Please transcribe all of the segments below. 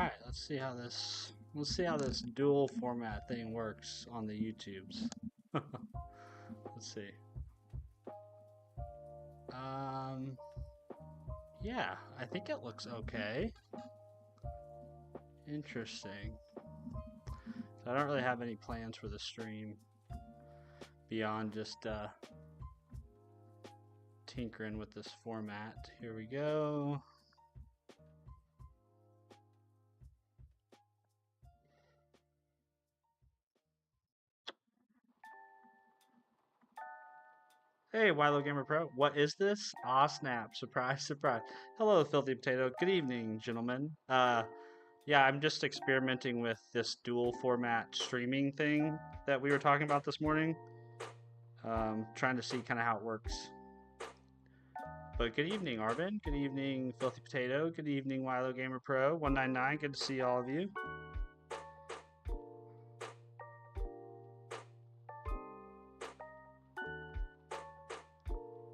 right, let's see how this dual format thing works on the YouTubes. Let's see. Yeah, I think it looks okay. Interesting. So I don't really have any plans for the stream beyond just tinkering with this format. Here we go. Hey, Wilo Gamer Pro, what is this? Aw, snap! Surprise, surprise! Hello, Filthy Potato. Good evening, gentlemen. Yeah, I'm just experimenting with this dual format streaming thing that we were talking about this morning. Trying to see kind of how it works. But good evening, Arvin. Good evening, Filthy Potato. Good evening, Wilo Gamer Pro 199. Good to see all of you.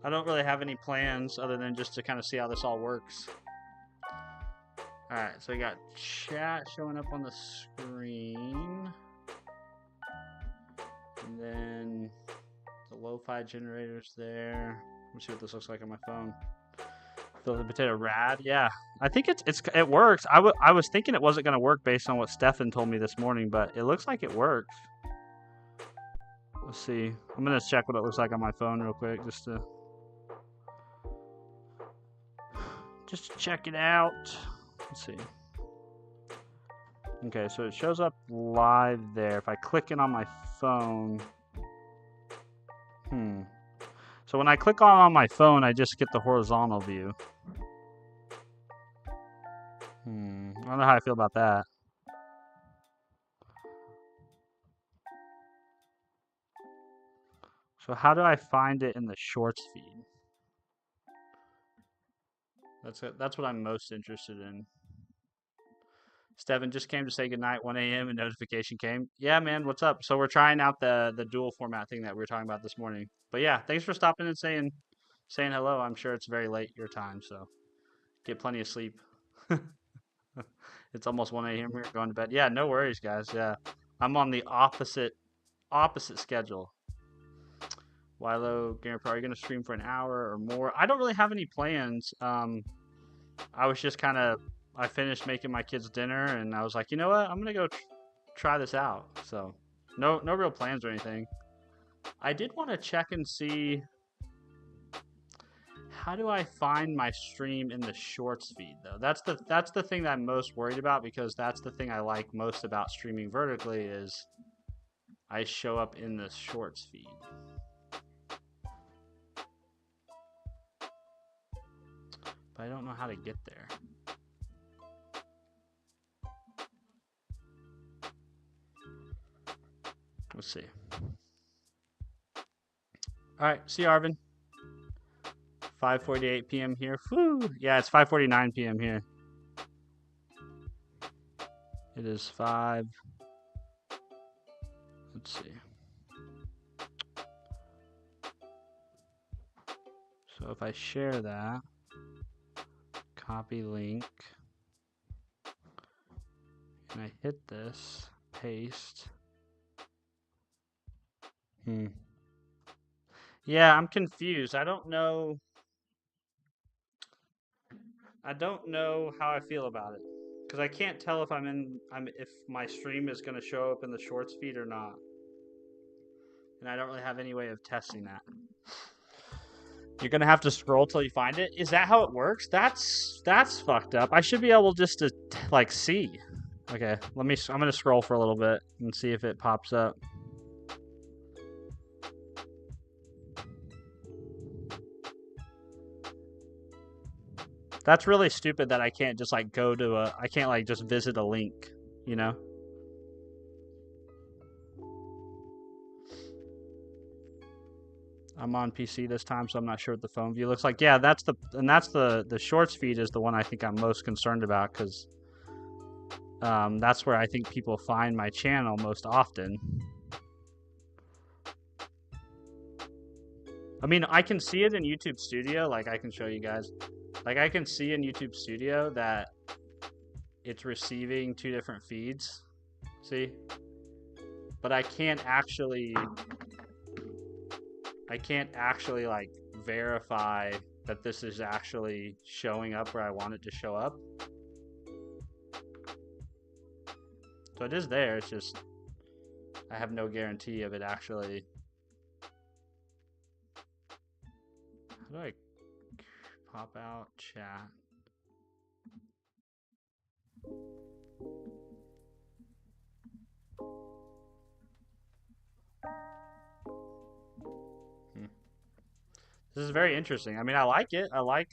I don't really have any plans other than just to kind of see how this all works. Alright, so we got chat showing up on the screen. And then the lo-fi generator's there. Let me see what this looks like on my phone. The potato rad, yeah. I think it works. I was thinking it wasn't gonna work based on what Stefan told me this morning, but it looks like it works. Let's see. I'm gonna check what it looks like on my phone real quick just to check it out. Let's see. Okay, so it shows up live there. If I click in on my phone, so when I click on my phone, I just get the horizontal view. I don't know how I feel about that. So how do I find it in the shorts feed? That's what I'm most interested in. Steven just came to say goodnight, 1 a.m. and notification came. Yeah, man, what's up? So we're trying out the dual format thing that we were talking about this morning. But yeah, thanks for stopping and saying hello. I'm sure it's very late your time, so get plenty of sleep. It's almost 1 a.m. We're going to bed. Yeah, no worries, guys. Yeah, I'm on the opposite schedule. Wilo Gamer Pro, are you going to stream for an hour or more? I don't really have any plans. I was just kind of, I finished making my kids dinner and I was like, you know what? I'm going to go try this out. So no real plans or anything. I did want to check and see, how do I find my stream in the shorts feed though? That's the thing that I'm most worried about, because that's the thing I like most about streaming vertically is I show up in the shorts feed. But I don't know how to get there. Let's see. All right, see you, Arvin. 5:48 p.m. here. Whew. Yeah, it's 5:49 p.m. here. It is 5. Let's see. So if I share that, copy link, and I hit this, paste. Yeah, I'm confused. I don't know how I feel about it, because I can't tell if if my stream is going to show up in the shorts feed or not, and I don't really have any way of testing that. You're gonna have to scroll till you find it. Is that how it works? That's fucked up. I should be able just to like see. Okay, I'm gonna scroll for a little bit and see if it pops up. That's really stupid that I can't just like go to I can't like just visit a link, you know? I'm on PC this time, so I'm not sure what the phone view looks like. Yeah, that's the shorts feed is the one I think I'm most concerned about, because that's where I think people find my channel most often. I mean, I can see it in YouTube Studio. Like, I can show you guys. Like, I can see in YouTube Studio that it's receiving two different feeds. See? But I can't actually like verify that this is actually showing up where I want it to show up. So it is there, it's just I have no guarantee of it actually. How do I pop out chat? This is very interesting. I mean, I like it. I like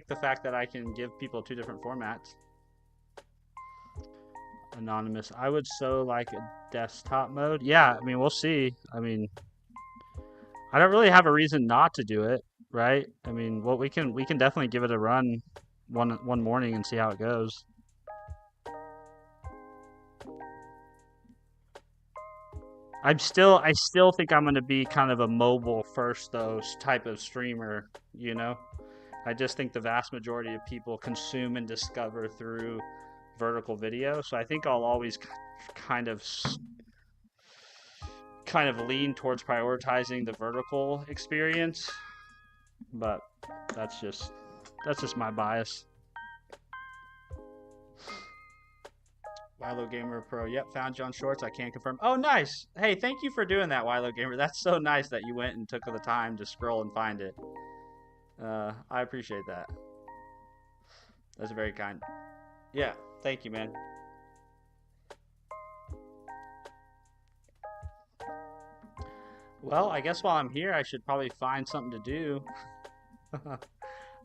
the fact that I can give people two different formats. Anonymous. I would so like a desktop mode. Yeah, I mean, we'll see. I mean, I don't really have a reason not to do it, right? I mean, well, we can definitely give it a run one morning and see how it goes. I still think I'm going to be kind of a mobile first though type of streamer, you know? I just think the vast majority of people consume and discover through vertical video, so I think I'll always kind of lean towards prioritizing the vertical experience, but that's just my bias. Wilo Gamer Pro. Yep, found you on Shorts. I can't confirm. Oh, nice. Hey, thank you for doing that, Wilo Gamer. That's so nice that you went and took the time to scroll and find it. I appreciate that. That's very kind. Yeah, thank you, man. Well, I guess while I'm here, I should probably find something to do.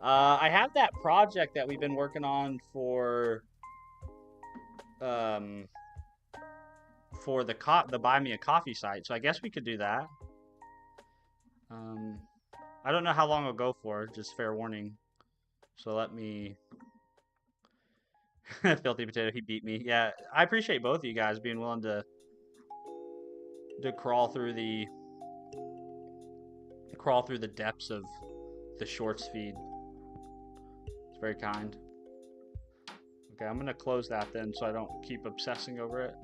I have that project that we've been working on for the Buy Me a Coffee site, so I guess we could do that. I don't know how long it'll go for, just fair warning. So let me Filthy Potato, he beat me. Yeah, I appreciate both of you guys being willing to crawl through the depths of the Shorts feed. It's very kind. Okay, I'm gonna close that then so I don't keep obsessing over it.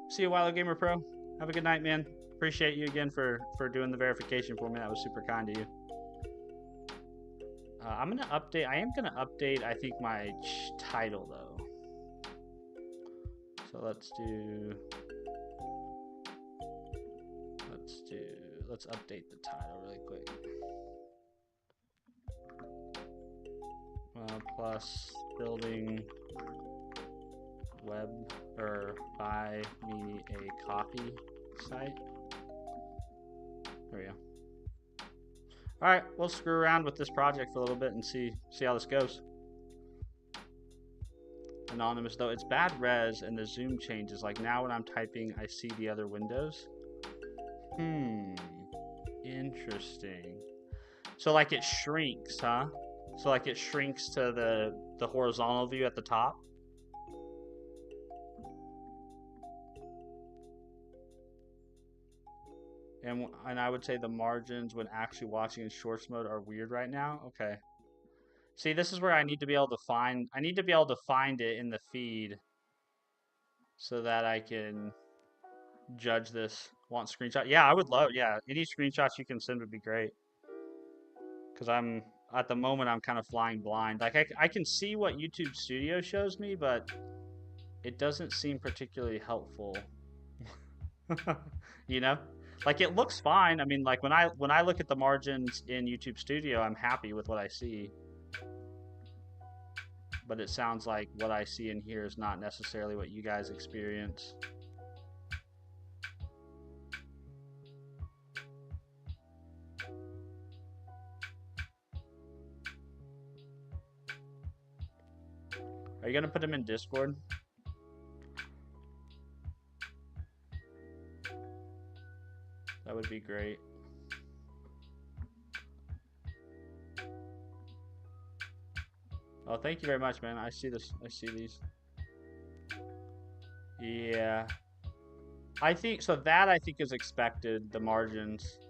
See you, Wilo Gamer Pro. Have a good night, man. Appreciate you again for doing the verification for me. That was super kind of you. I'm gonna update. I am gonna update, I think, my title though. So let's update the title really quick. Plus building web or buy me a coffee site. There we go. All right, we'll screw around with this project for a little bit and see how this goes. Anonymous though, it's bad res and the zoom changes. Like now when I'm typing, I see the other windows. Interesting. So like it shrinks, huh? So like it shrinks to the horizontal view at the top. And I would say the margins when actually watching in Shorts mode are weird right now. Okay. See, this is where I need to be able to find it in the feed so that I can judge this. Want screenshot? Yeah, I would love, yeah, any screenshots you can send would be great. Because at the moment, I'm kind of flying blind. Like, I can see what YouTube Studio shows me, but it doesn't seem particularly helpful. You know? Like, it looks fine. I mean, like, when I look at the margins in YouTube Studio, I'm happy with what I see. But it sounds like what I see in here is not necessarily what you guys experience. Are you gonna put them in Discord? That would be great. Oh, thank you very much, man. I see this. I see these. Yeah. I think so. That I think is expected. The margins.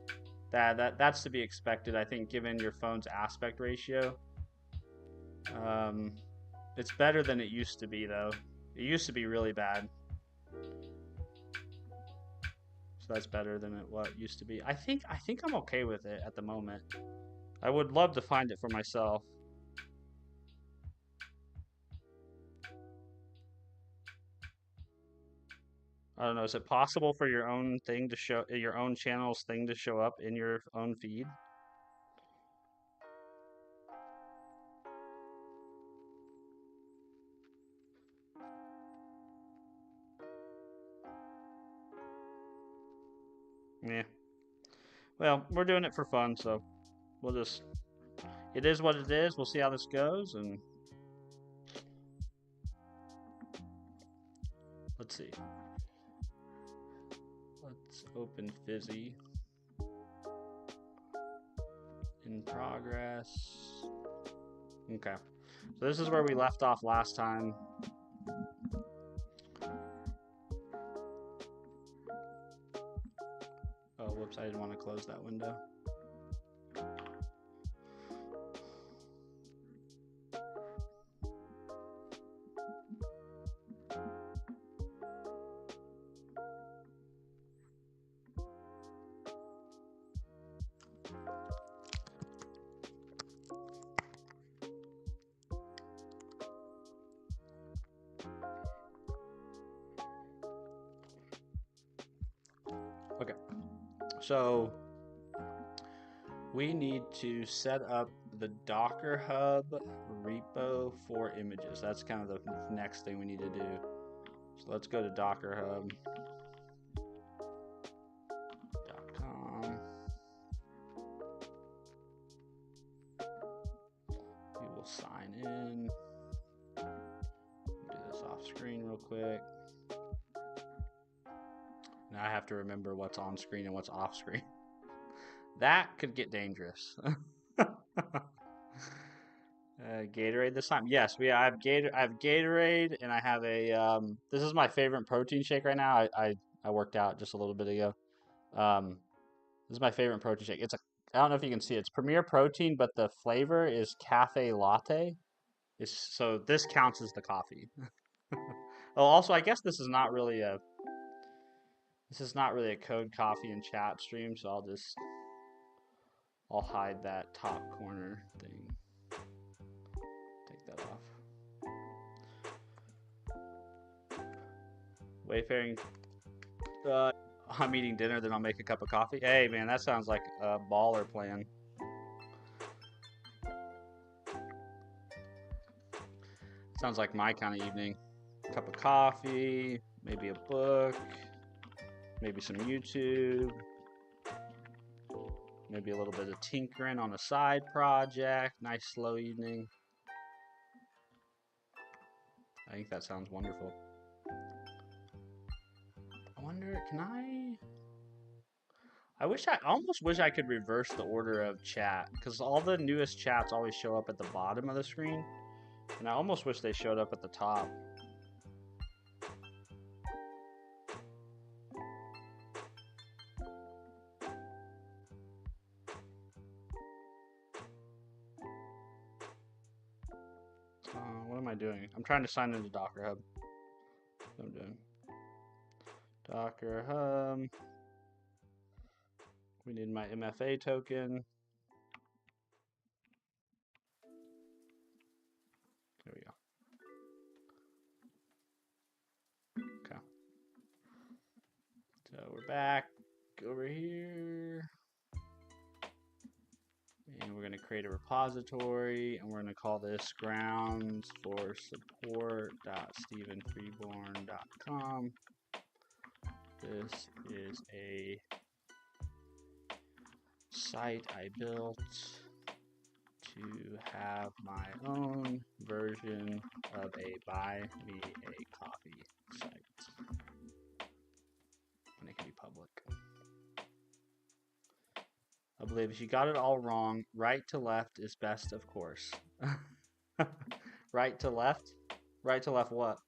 That's to be expected. I think given your phone's aspect ratio. Um, it's better than it used to be, though. It used to be really bad. So that's better than what used to be. I think I'm okay with it at the moment. I would love to find it for myself. I don't know. Is it possible for your own thing to show your own channel's thing to show up in your own feed? Yeah. Well, we're doing it for fun, so we'll just. It is what it is. We'll see how this goes, and let's see. Let's open Fizzy. In progress. Okay. So this is where we left off last time. Oh, whoops, I didn't want to close that window. Okay. So we need to set up the Docker Hub repo for images. That's kind of the next thing we need to do. So let's go to dockerhub.com. We will sign in. Do this off screen real quick. Now I have to remember what's on screen and what's off screen. That could get dangerous. Gatorade this time. Yes, I have Gatorade, and I have a. This is my favorite protein shake right now. I worked out just a little bit ago. This is my favorite protein shake. I don't know if you can see it. It's Premier Protein, but the flavor is cafe latte. So this counts as the coffee. Oh, also, I guess this is not really a code coffee and chat stream, so I'll hide that top corner thing. Take that off. Wayfaring. I'm eating dinner, then I'll make a cup of coffee. Hey, man, that sounds like a baller plan. Sounds like my kind of evening. Cup of coffee, maybe a book, maybe some YouTube, maybe a little bit of tinkering on a side project. Nice slow evening. I think that sounds wonderful. I wonder, I almost wish I could reverse the order of chat, because all the newest chats always show up at the bottom of the screen, and I almost wish they showed up at the top. What am I doing? I'm trying to sign into Docker Hub. That's what I'm doing. Docker Hub. We need my MFA token. There we go. Okay. So we're back over here. And we're going to create a repository, and we're going to call this grounds for support.stephenfreeborn.com. This is a site I built to have my own version of a buy me a coffee site. And it can be public. I believe if you got it all wrong, right to left is best, of course. Right to left? Right to left what?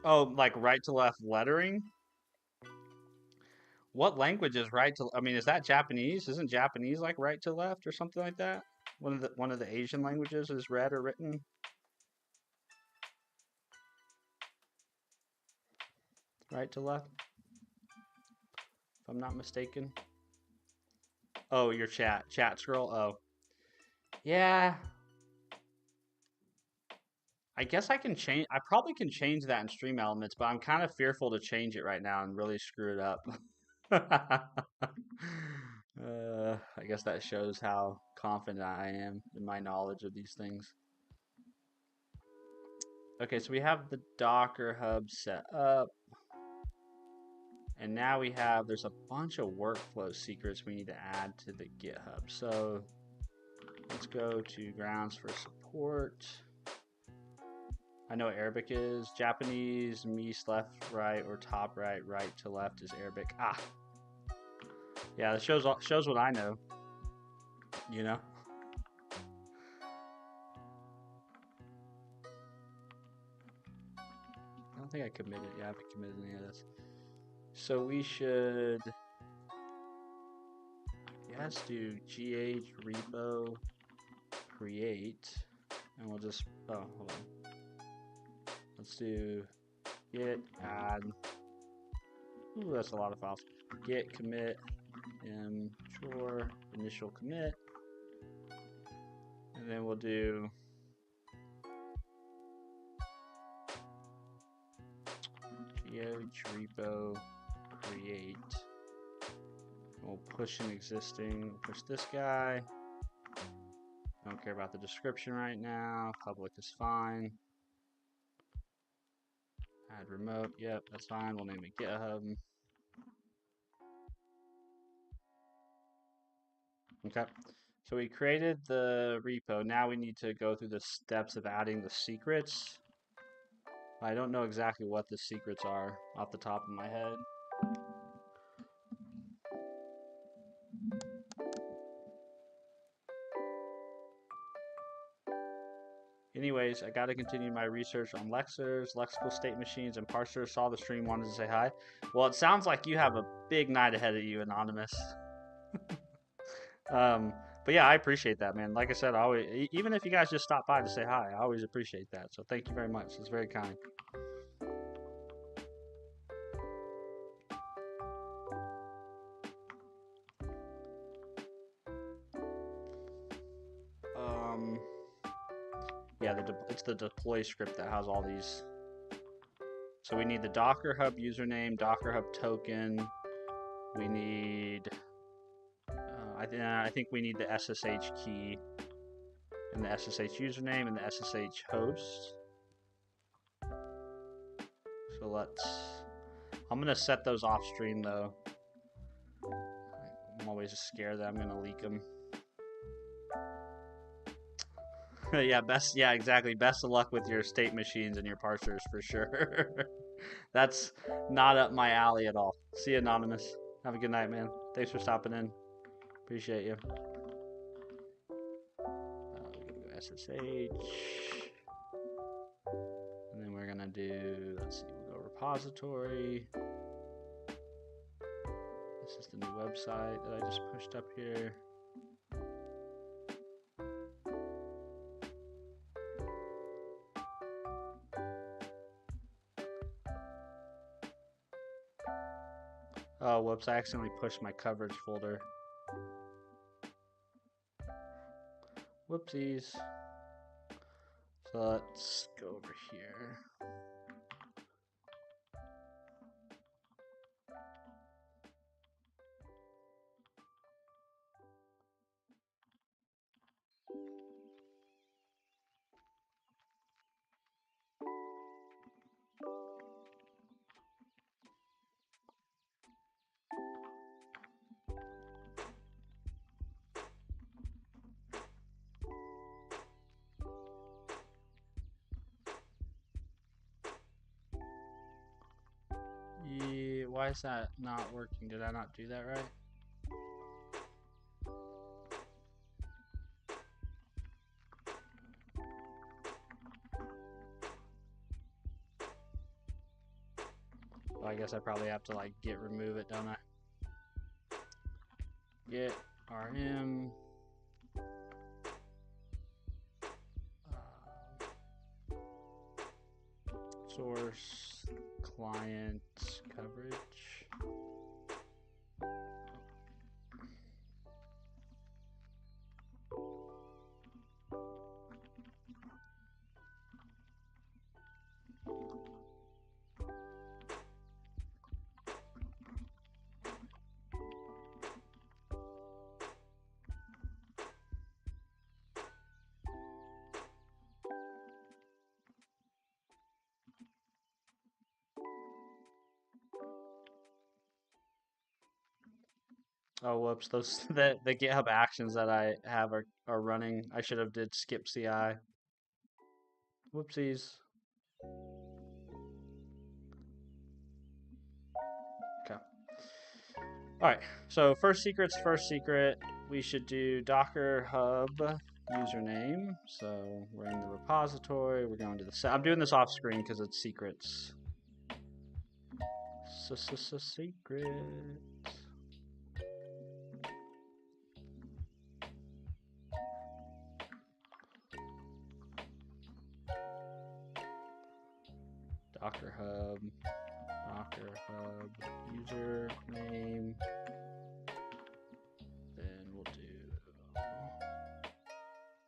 Oh, like right to left lettering? What language is right to? I mean, is that Japanese? Isn't Japanese like right to left or something like that? One of the Asian languages is read or written right to left, if I'm not mistaken. Oh, your chat scroll. Oh, yeah. I guess I can change. I probably can change that in Stream Elements, but I'm kind of fearful to change it right now and really screw it up. I guess that shows how confident I am in my knowledge of these things. Okay, so we have the Docker Hub set up. And now there's a bunch of workflow secrets we need to add to the GitHub. So let's go to grounds for support. I know what Arabic is. Japanese, meese left, right, or top right, right to left is Arabic. Ah, yeah, that shows what I know. You know. I don't think I committed. Yeah, I haven't committed any of this. So we should, yes, do gh repo create, and we'll just, oh, hold on. Let's do git add. Ooh, that's a lot of files. Git commit chore initial commit, and then we'll do gh repo create. We'll push an existing, push this guy. Don't care about the description right now. Public is fine. Add remote, yep, that's fine. We'll name it GitHub. Okay, so we created the repo. Now we need to go through the steps of adding the secrets. I don't know exactly what the secrets are off the top of my head. Anyways, I got to continue my research on lexers, lexical state machines, and parsers. Saw the stream, wanted to say hi. Well, it sounds like you have a big night ahead of you, Anonymous. But yeah, I appreciate that, man. Like I said, I always, even if you guys just stop by to say hi, I always appreciate that. So thank you very much. It's very kind. Yeah, it's the deploy script that has all these. So we need the Docker Hub username, Docker Hub token. We need, I think we need the SSH key and the SSH username and the SSH host. So I'm gonna set those off stream though. I'm always scared that I'm gonna leak them. Yeah, exactly. Best of luck with your state machines and your parsers for sure. That's not up my alley at all. See you, Anonymous. Have a good night, man. Thanks for stopping in. Appreciate you. We're gonna go SSH. And then we're gonna do, let's see, we'll go repository. This is the new website that I just pushed up here. Oh, whoops, I accidentally pushed my coverage folder. Whoopsies. So let's go over here. Yeah, why is that not working? Did I not do that right? Well, I guess I probably have to like remove it, don't I? Get rm source client coverage. Oh, whoops! Those the GitHub actions that I have are running. I should have did skip CI. Whoopsies. Okay. All right. So first secret's first secret. We should do Docker Hub username. So we're in the repository. We're going to the set. I'm doing this off screen because it's secrets. Secret. Docker Hub username. Then we'll do.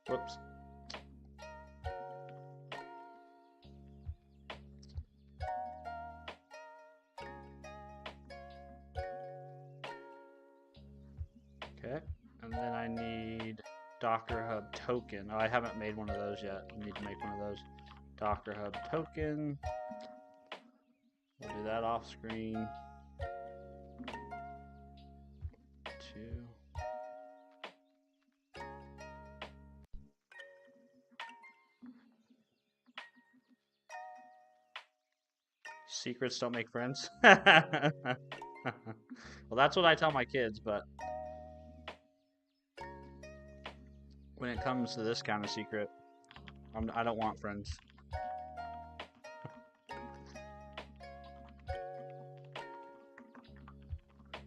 Whoops. Okay, and then I need Docker Hub token. Oh, I haven't made one of those yet. I need to make one of those. Docker Hub token. We'll do that off screen. 2. Secrets don't make friends. Well, that's what I tell my kids, but when it comes to this kind of secret, I don't want friends.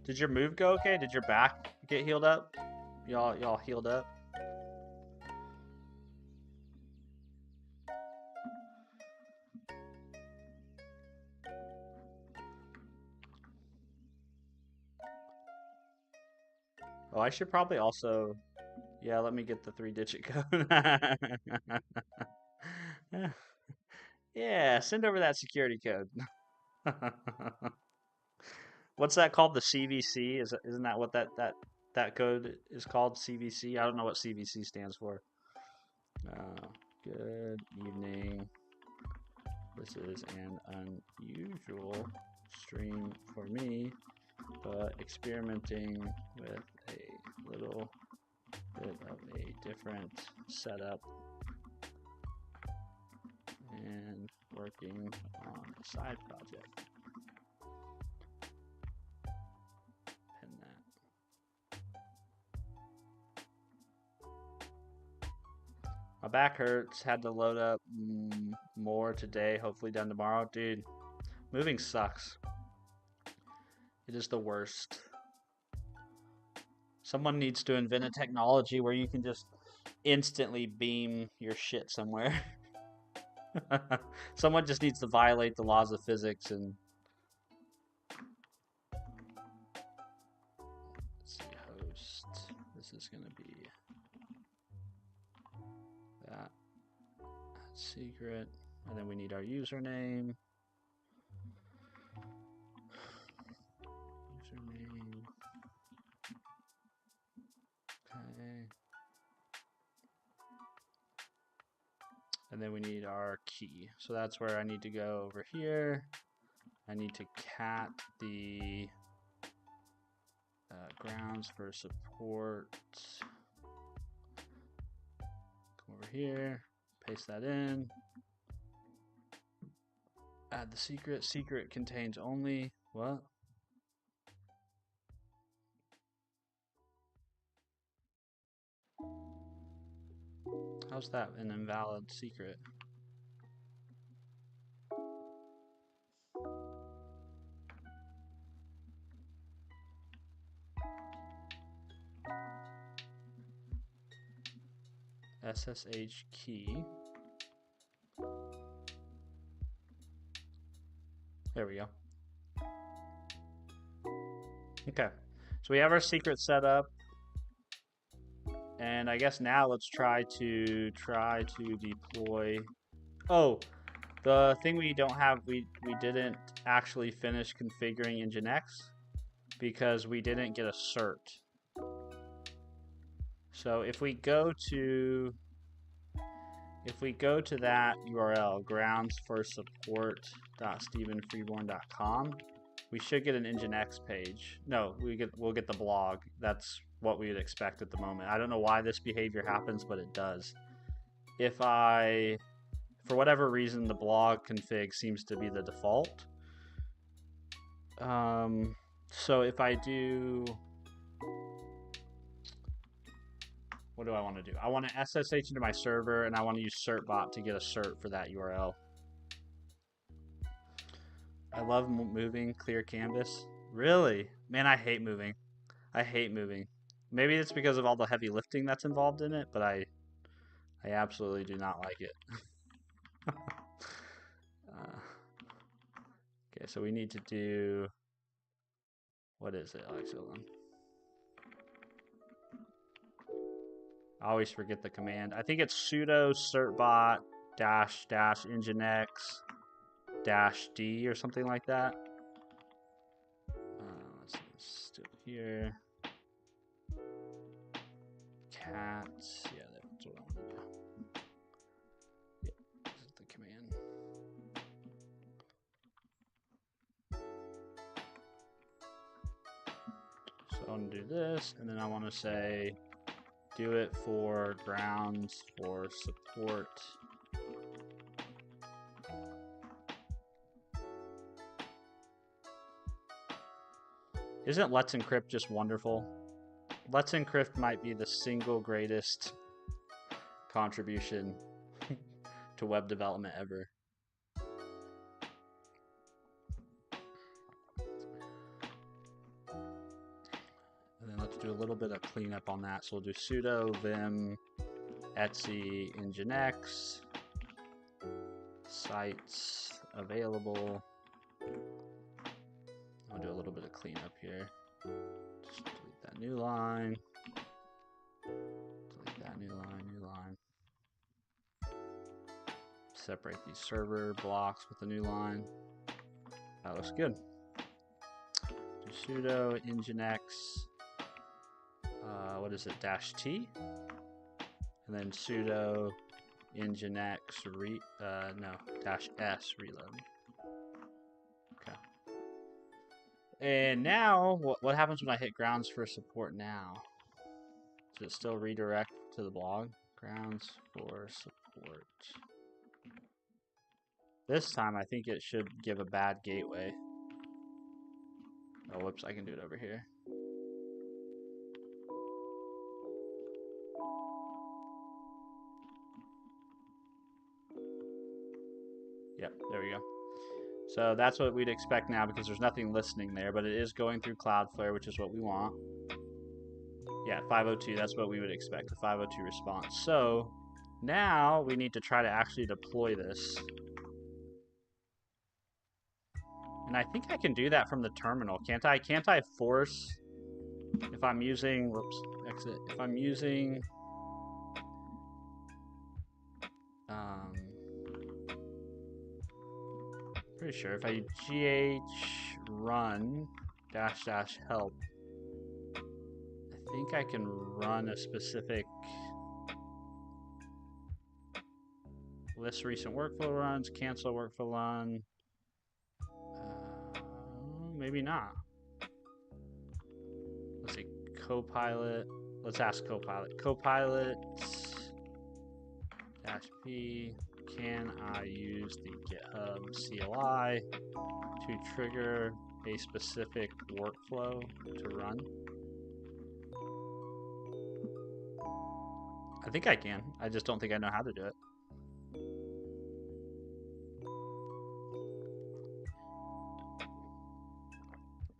Did your move go okay? Did your back get healed up? Y'all healed up? Oh, I should probably also... Yeah, let me get the 3-digit code. Yeah, send over that security code. What's that called? The CVC? Isn't that what that code is called? CVC? I don't know what CVC stands for. Good evening. This is an unusual stream for me, but experimenting with a little bit of a different setup and working on a side project. Pin that. My back hurts. Had to load up more today. Hopefully done tomorrow. Dude, moving sucks. It is the worst. Someone needs to invent a technology where you can just instantly beam your shit somewhere. Someone just needs to violate the laws of physics and... Let's see, host. This is going to be that secret. And then we need our username. Username. Okay. And then we need our key. So that's where I need to go over here. I need to cat the grounds for support. Come over here, paste that in. Add the secret. Secret contains only what? How's that an invalid secret? SSH key. There we go. Okay, so we have our secret set up, and I guess now let's try to deploy. Oh, the thing we don't have, we didn't actually finish configuring Nginx because we didn't get a cert. So if we go to that URL, groundsforsupport.stephenfreeborn.com, we should get an Nginx page. No, we'll get the blog. That's what we would expect at the moment. I don't know why this behavior happens, but it does. If for whatever reason, the blog config seems to be the default. So if I do, what do I want to do? I want to SSH into my server, and I want to use certbot to get a cert for that URL. I love moving, clear canvas. Really? Man, I hate moving. I hate moving. Maybe it's because of all the heavy lifting that's involved in it, but I absolutely do not like it. Okay, so we need to do, what is it? Alex, hold on. I always forget the command. I think it's sudo certbot -- nginx -d or something like that. Let's see, it's still here. Cat, yeah, that's what I want to do. Yep, this is the command. So I want to do this, and then I want to say, do it for grounds for support. Isn't Let's Encrypt just wonderful? Let's Encrypt might be the single greatest contribution to web development ever. And then let's do a little bit of cleanup on that. So we'll do sudo vim etc nginx sites available. I'll do a little bit of cleanup here. Just delete that new line. Delete that new line. Separate these server blocks with the new line. That looks good. Do sudo nginx, what is it, -t? And then sudo nginx -s reload. Okay. And now, what happens when I hit grounds for support now? Does it still redirect to the blog? Grounds for support. This time, I think it should give a bad gateway. Oh, whoops, I can do it over here. Yep, there we go. So that's what we'd expect now because there's nothing listening there, but it is going through Cloudflare, which is what we want. Yeah, 502, that's what we would expect, a 502 response. So now we need to try to actually deploy this. And I think I can do that from the terminal, can't I? Can't I force, if I'm using, whoops, exit, if I'm using, pretty sure if I gh run --help, I think I can run a specific list recent workflow runs, cancel workflow run. Maybe not. Let's see, Copilot. Let's ask Copilot. Copilot -p. Can I use the GitHub CLI to trigger a specific workflow to run? I think I can. I just don't think I know how to do it.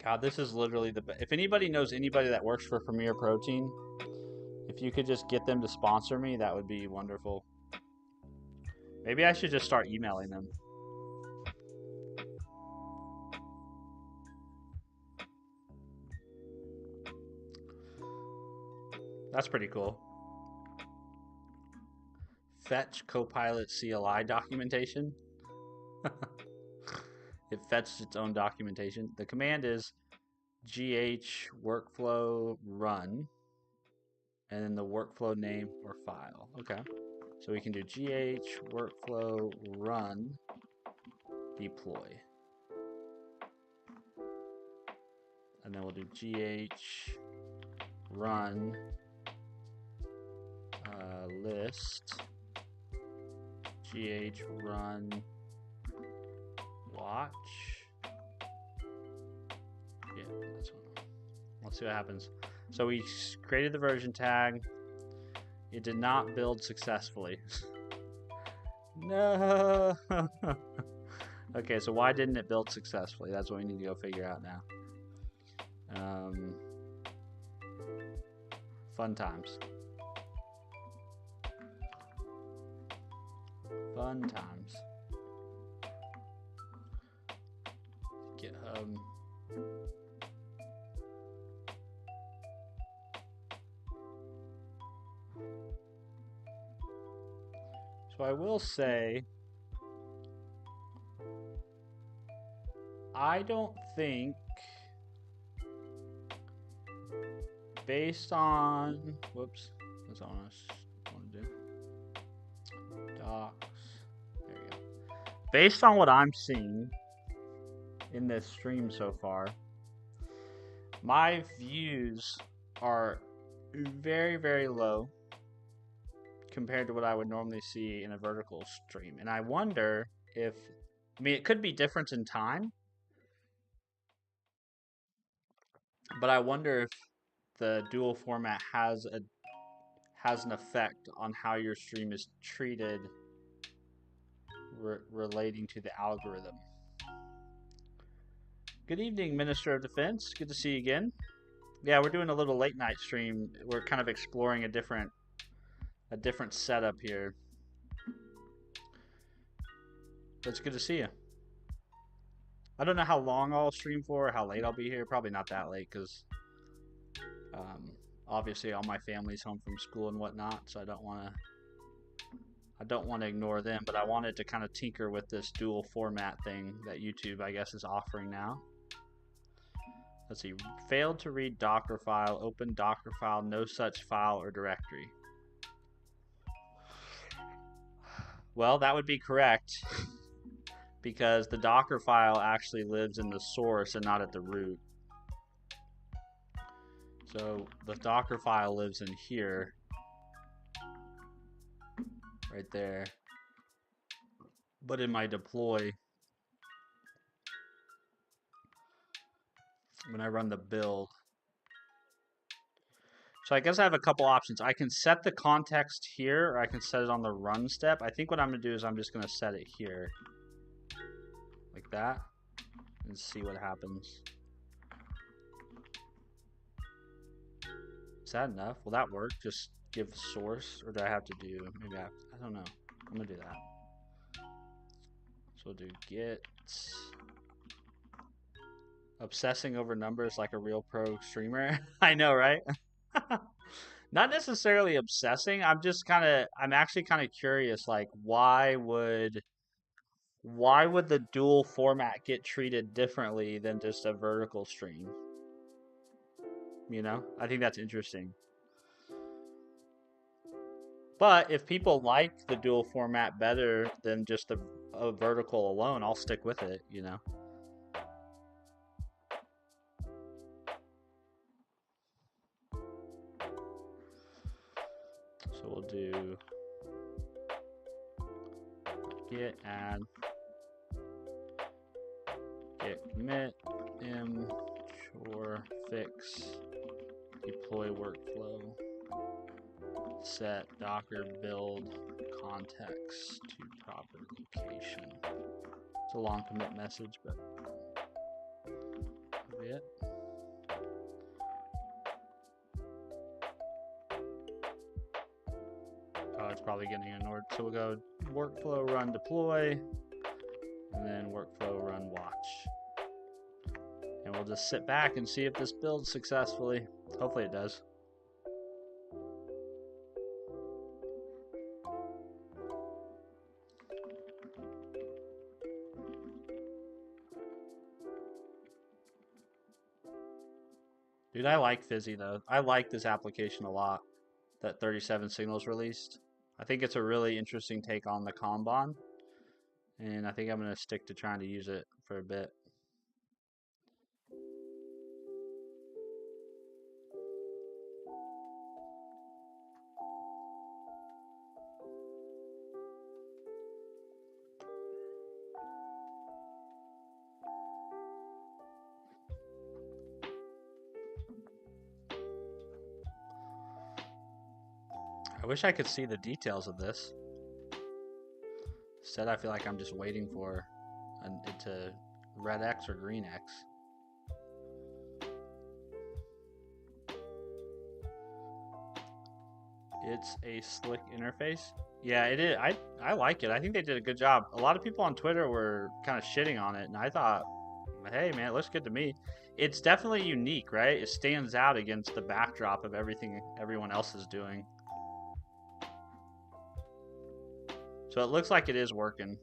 God, this is literally the best. If anybody knows anybody that works for Premier Protein, If you could just get them to sponsor me, that would be wonderful. Maybe I should just start emailing them. That's pretty cool. Fetch Copilot CLI documentation. It fetched its own documentation. The command is gh workflow run, and then the workflow name or file. Okay. So we can do gh workflow run deploy. And then we'll do gh run list, gh run watch. Yeah, that's one. Let's see what happens. So we created the version tag. It did not build successfully. No. Okay, so why didn't it build successfully? That's what we need to go figure out now. Fun times. Fun times. GitHub. So I will say, I don't think, based on, whoops, that's not what I want to do. Docs, there you go. Based on what I'm seeing in this stream so far, my views are very, very low compared to what I would normally see in a vertical stream. And I wonder if, I mean, it could be difference in time, but I wonder if the dual format has an effect on how your stream is treated relating to the algorithm. Good evening, Minister of Defense. Good to see you again. Yeah, we're doing a little late night stream. We're kind of exploring a different setup here. But it's good to see you. I don't know how long I'll stream for, or how late I'll be here. Probably not that late, because obviously all my family's home from school and whatnot, so I don't want to ignore them. But I wanted to kind of tinker with this dual format thing that YouTube, I guess, is offering now. Let's see. Failed to read Docker file. Open Docker file. No such file or directory. Well, that would be correct, because the Docker file actually lives in the source and not at the root. So the Docker file lives in here, right there. But in my deploy, when I run the build, so I guess I have a couple options. I can set the context here, or I can set it on the run step. I think what I'm going to do is I'm just going to set it here, like that, and see what happens. Is that enough? Will that work? Just give source, or do I have to do, maybe I don't know. I'm going to do that. So we'll do git. Obsessing over numbers like a real pro streamer. I know, right? Not necessarily obsessing. I'm actually kind of curious, like, why would the dual format get treated differently than just a vertical stream? You know, I think that's interesting. But if people like the dual format better than just a vertical alone, I'll stick with it, you know. So we'll do git add, git commit, chore fix, deploy workflow, set Docker build context to proper location. It's a long commit message, but that'll be it. probably getting ignored. So we'll go workflow run deploy, and then workflow run watch. And we'll just sit back and see if this builds successfully. Hopefully it does. Dude, I like Fizzy though. I like this application a lot that 37 Signals released. I think it's a really interesting take on the Kanban, and I think I'm going to stick to trying to use it for a bit. I wish I could see the details of this. Instead, I feel like I'm just waiting for it to red X or green X. It's a slick interface. Yeah, it is. I like it. I think they did a good job. A lot of people on Twitter were kind of shitting on it, and I thought, hey man, it looks good to me. It's definitely unique, right? It stands out against the backdrop of everything everyone else is doing. So it looks like it is working.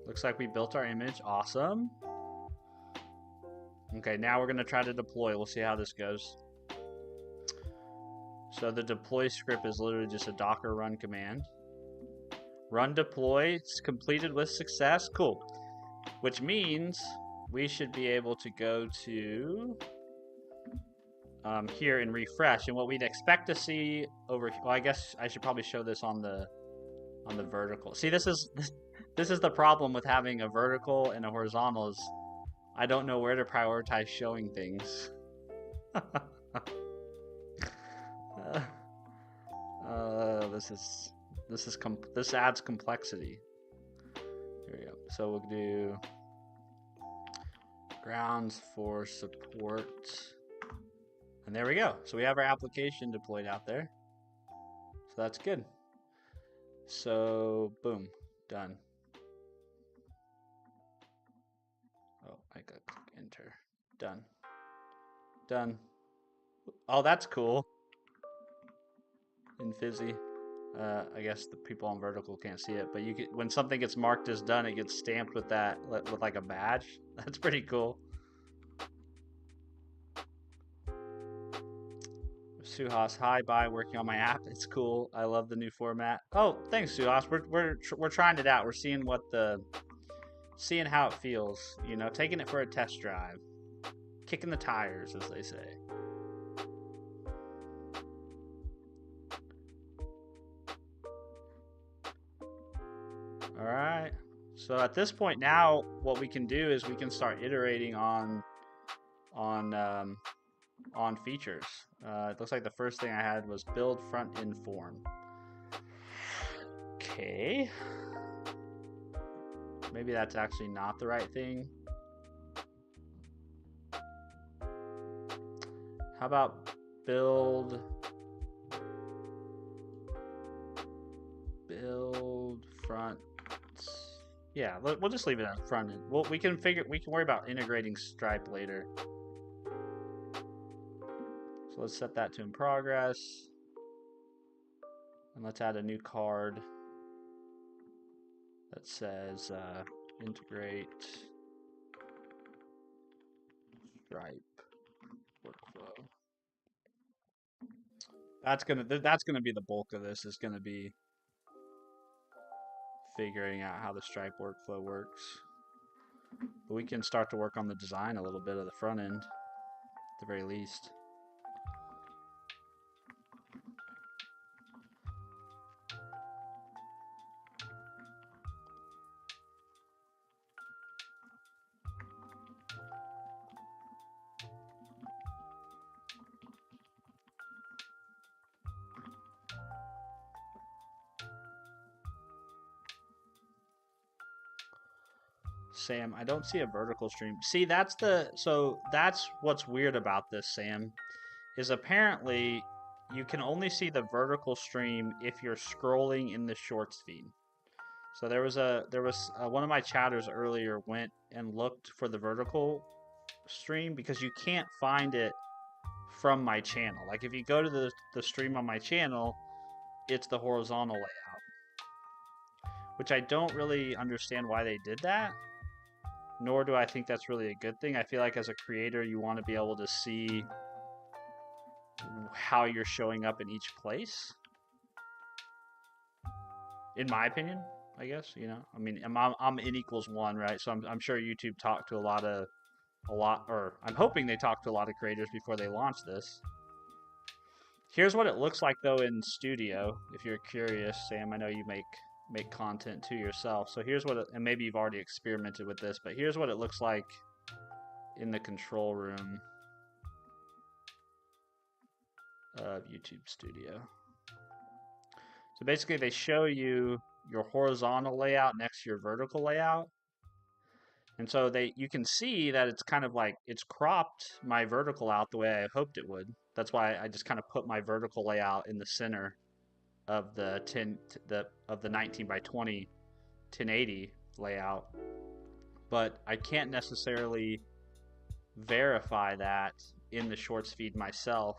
Looks like we built our image. Awesome. Okay, now we're going to try to deploy. We'll see how this goes. So the deploy script is literally just a Docker run command. Run deploy. It's completed with success. Cool. Which means we should be able to go to here and refresh. And what we'd expect to see over, well, I guess I should probably show this on the vertical. See, this is the problem with having a vertical and a horizontal is I don't know where to prioritize showing things. This adds complexity. Here we go. So we'll do grounds for support. And there we go. So we have our application deployed out there. So that's good. So boom, done. Oh, I gotta click enter. Done. Done. Oh, that's cool. In Fizzy. I guess the people on vertical can't see it, but you can, when something gets marked as done, it gets stamped with that, with like a badge. That's pretty cool. Suhas, hi, bye. Working on my app. It's cool. I love the new format. Oh, thanks, Suhas. We're trying it out. We're seeing seeing how it feels. You know, taking it for a test drive, kicking the tires, as they say. All right. So at this point now, what we can do is we can start iterating on features. It looks like the first thing I had was build front end form. Okay. Maybe that's actually not the right thing. How about build front? Yeah, we'll just leave it at front end. Well, we can worry about integrating Stripe later. So let's set that to in progress. And let's add a new card that says integrate Stripe workflow. That's gonna be the bulk of this, is gonna be figuring out how the Stripe workflow works. But we can start to work on the design a little bit of the front end, at the very least. Sam, I don't see a vertical stream. See, that's what's weird about this, Sam, is apparently you can only see the vertical stream if you're scrolling in the shorts feed. So there was one of my chatters earlier went and looked for the vertical stream because you can't find it from my channel. Like if you go to the stream on my channel, it's the horizontal layout, which I don't really understand why they did that, nor do I think that's really a good thing. I feel like as a creator, you want to be able to see how you're showing up in each place. In my opinion, I guess, you know, I mean, I'm n equals 1, right? So I'm sure YouTube talked to or I'm hoping they talked to a lot of creators before they launched this. Here's what it looks like though in Studio. If you're curious, Sam, I know you make content to yourself. So here's what and maybe you've already experimented with this, but here's what it looks like in the control room of YouTube Studio. So basically they show you your horizontal layout next to your vertical layout. And so you can see that it's kind of like it's cropped my vertical out the way I hoped it would. That's why I just kind of put my vertical layout in the center of the 19 by 20 1080 layout. But I can't necessarily verify that in the shorts feed myself.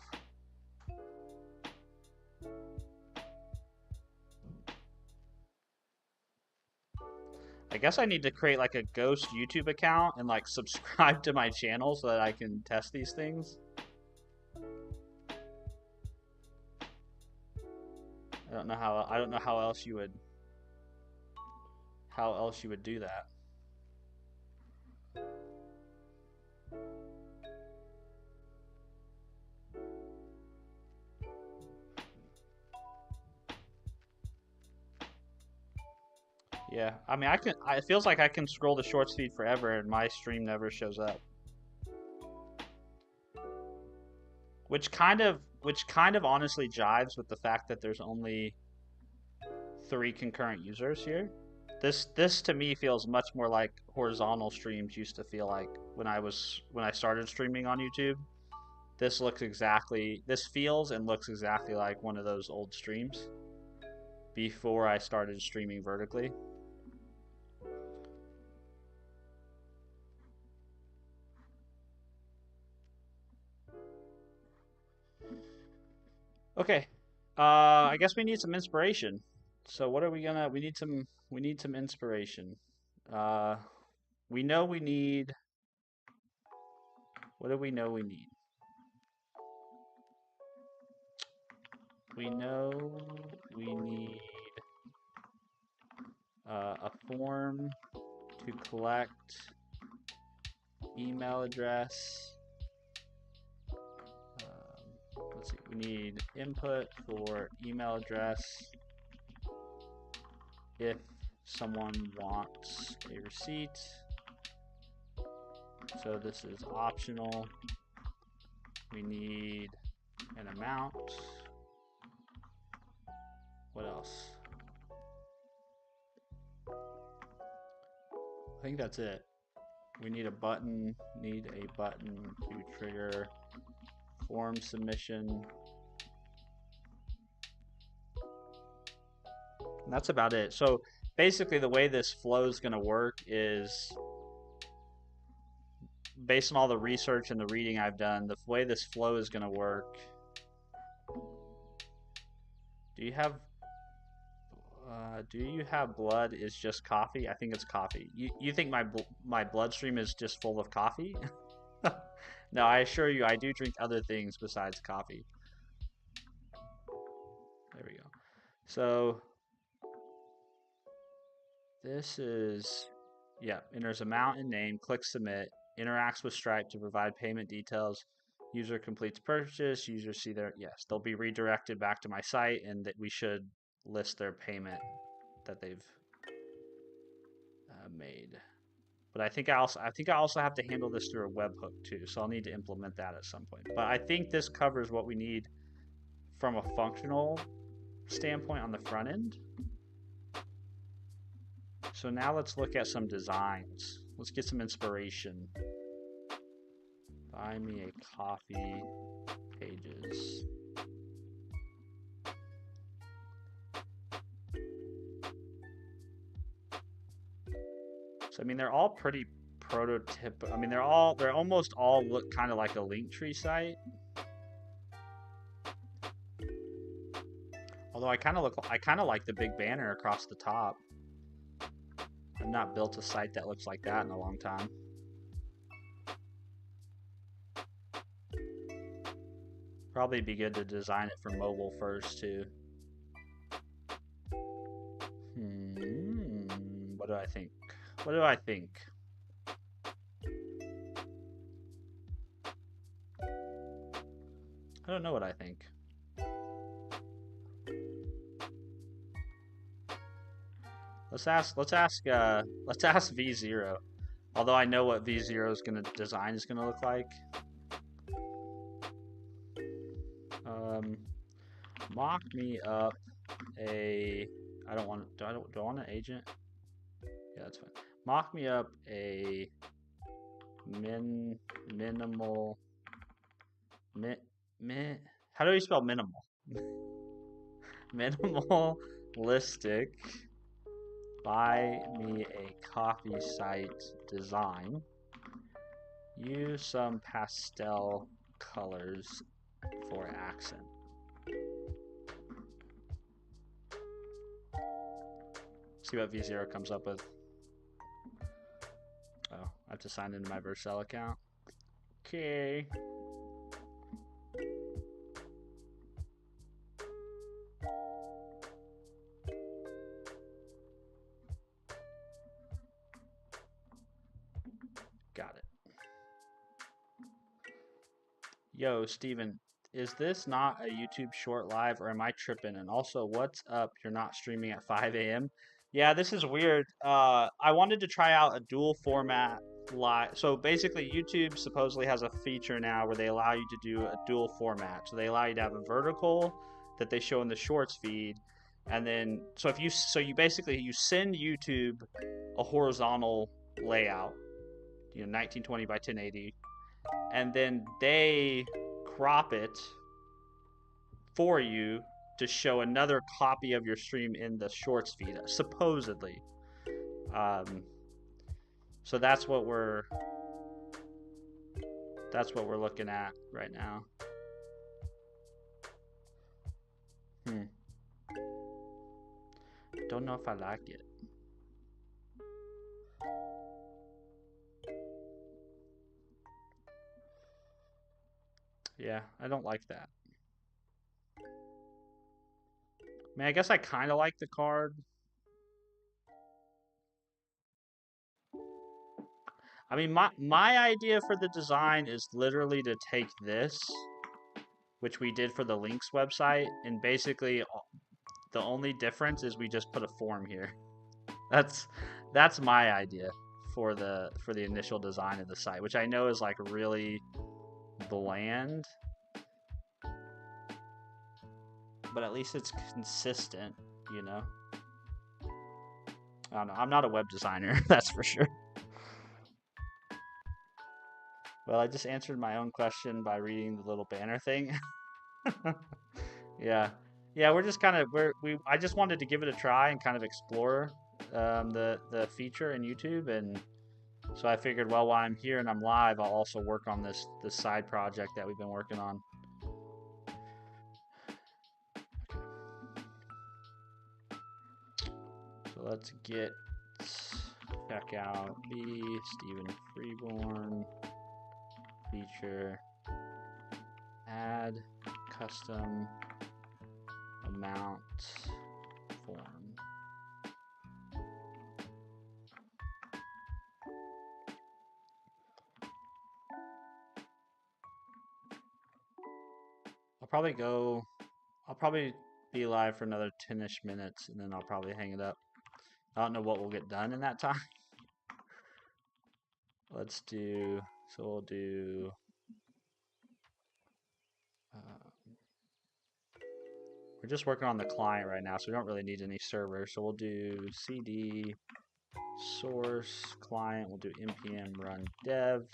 I guess I need to create like a ghost YouTube account and like subscribe to my channel so that I can test these things. I don't know how else you would do that. Yeah, I mean, it feels like I can scroll the shorts feed forever and my stream never shows up. Which kind of honestly jives with the fact that there's only 3 concurrent users here. This to me feels much more like horizontal streams used to feel like when I started streaming on YouTube. This feels and looks exactly like one of those old streams before I started streaming vertically. Okay, I guess we need some inspiration. So what are we gonna? We need some inspiration. We know we need. What do we know we need? We know we need a form to collect email address. Let's see, we need input for email address if someone wants a receipt. So this is optional. We need an amount. What else? I think that's it. We need a button to trigger form submission. And that's about it. So basically the way this flow is going to work is based on all the research and the reading I've done, the way this flow is going to work. Do you have blood is just coffee? I think it's coffee. You think my bloodstream is just full of coffee? No, I assure you, I do drink other things besides coffee. There we go. So this is, yeah, enters amount and name, click submit, interacts with Stripe to provide payment details. User completes purchase, users see their, yes, they'll be redirected back to my site and that we should list their payment that they've made. But I think I also have to handle this through a webhook too, so I'll need to implement that at some point. But I think this covers what we need from a functional standpoint on the front end. So now let's look at some designs. Let's get some inspiration. Buy me a coffee. Pages. So I mean, they're all pretty prototype. I mean, they're almost all look kind of like a Linktree site. Although I kind of like the big banner across the top. I've not built a site that looks like that in a long time. Probably be good to design it for mobile first too. What do I think? What do I think? I don't know what I think. Let's ask V0. Although I know what V0 is gonna design is gonna look like. Mock me up a. I don't want. Do I want an agent? Yeah, that's fine. Mock me up a minimal. How do you spell minimal? Minimalistic. Buy me a coffee site design. Use some pastel colors for accent. See what V0 comes up with. Oh, I have to sign into my Vercel account. Okay. Got it. Yo, Steven, is this not a YouTube short live or am I tripping? And also, what's up? You're not streaming at 5 a.m.? Yeah, this is weird. I wanted to try out a dual format live. So basically, YouTube supposedly has a feature now where they allow you to do a dual format. So they allow you to have a vertical that they show in the shorts feed. And then, you basically, you send YouTube a horizontal layout, 1920 by 1080, and then they crop it for you to show another copy of your stream in the shorts feed, supposedly. So that's what we're looking at right now. Don't know if I like it. Yeah, I don't like that. I mean, I guess I kind of like the card. I mean, my idea for the design is literally to take this, which we did for the Links website, and basically the only difference is we just put a form here. That's my idea for the initial design of the site, which I know is like really bland, but at least it's consistent, you know. I don't know. I'm not a web designer, that's for sure. Well, I just answered my own question by reading the little banner thing. Yeah, yeah. We're just kind of I just wanted to give it a try and kind of explore the feature in YouTube, and so I figured, well, while I'm here and I'm live, I'll also work on this side project that we've been working on. So let's check out me, Stephen Freeborn, feature, add custom amount form. I'll probably be live for another 10-ish minutes and then I'll probably hang it up. I don't know what will get done in that time. We'll do, we're just working on the client right now, so we don't really need any servers. So we'll do cd source client, we'll do npm run dev.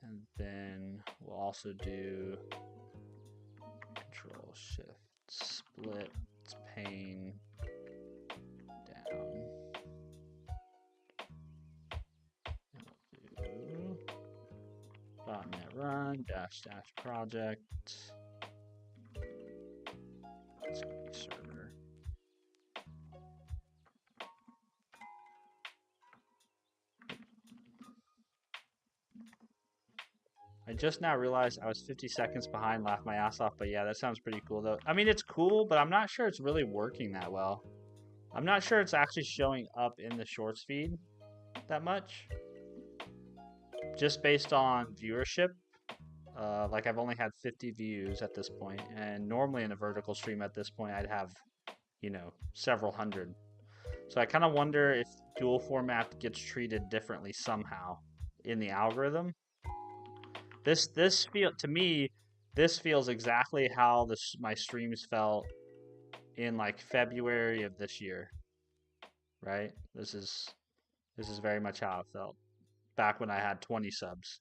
And then we'll also do control shift split pane down. And we'll do .NET run dash project. That's gonna be server. I just now realized I was 50 seconds behind, laughed my ass off, but yeah, that sounds pretty cool though. I mean, it's cool, but I'm not sure it's really working that well. I'm not sure it's actually showing up in the shorts feed that much. Just based on viewership, like I've only had 50 views at this point, and normally in a vertical stream at this point, I'd have, you know, several hundred. So I kind of wonder if dual format gets treated differently somehow in the algorithm. This to me, this feels exactly how my streams felt in like February of this year, right? This is very much how it felt back when I had 20 subs,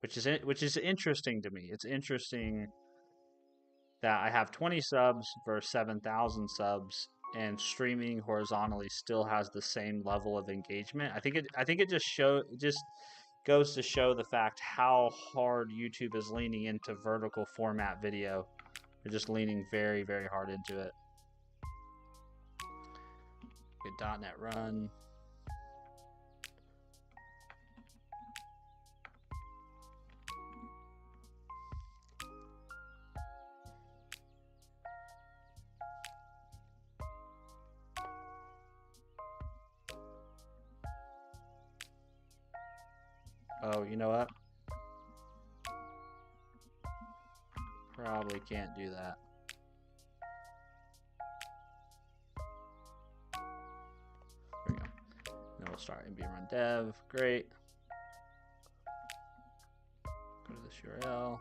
which is interesting to me. It's interesting that I have 20 subs versus 7,000 subs, and streaming horizontally still has the same level of engagement. I think it just goes to show the fact how hard YouTube is leaning into vertical format video. They're just leaning very, very hard into it. Get .NET run. Oh, you know what? Probably can't do that. There we go. Then we'll start npm run dev. Great. Go to this URL.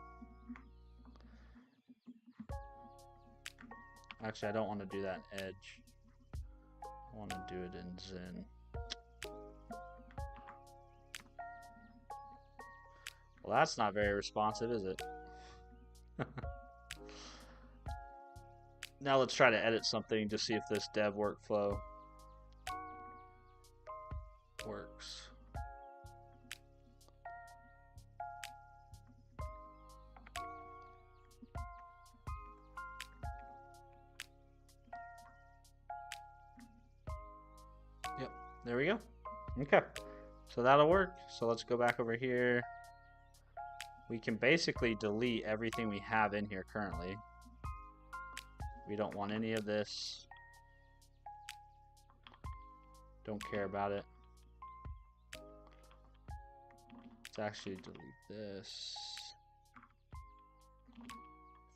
Actually, I don't want to do that in Edge. I want to do it in Zen. Well, that's not very responsive, is it? Now let's try to edit something to see if this dev workflow works. Yep, there we go. Okay, so that'll work. So let's go back over here. We can basically delete everything we have in here currently. We don't want any of this. Don't care about it. Let's actually delete this.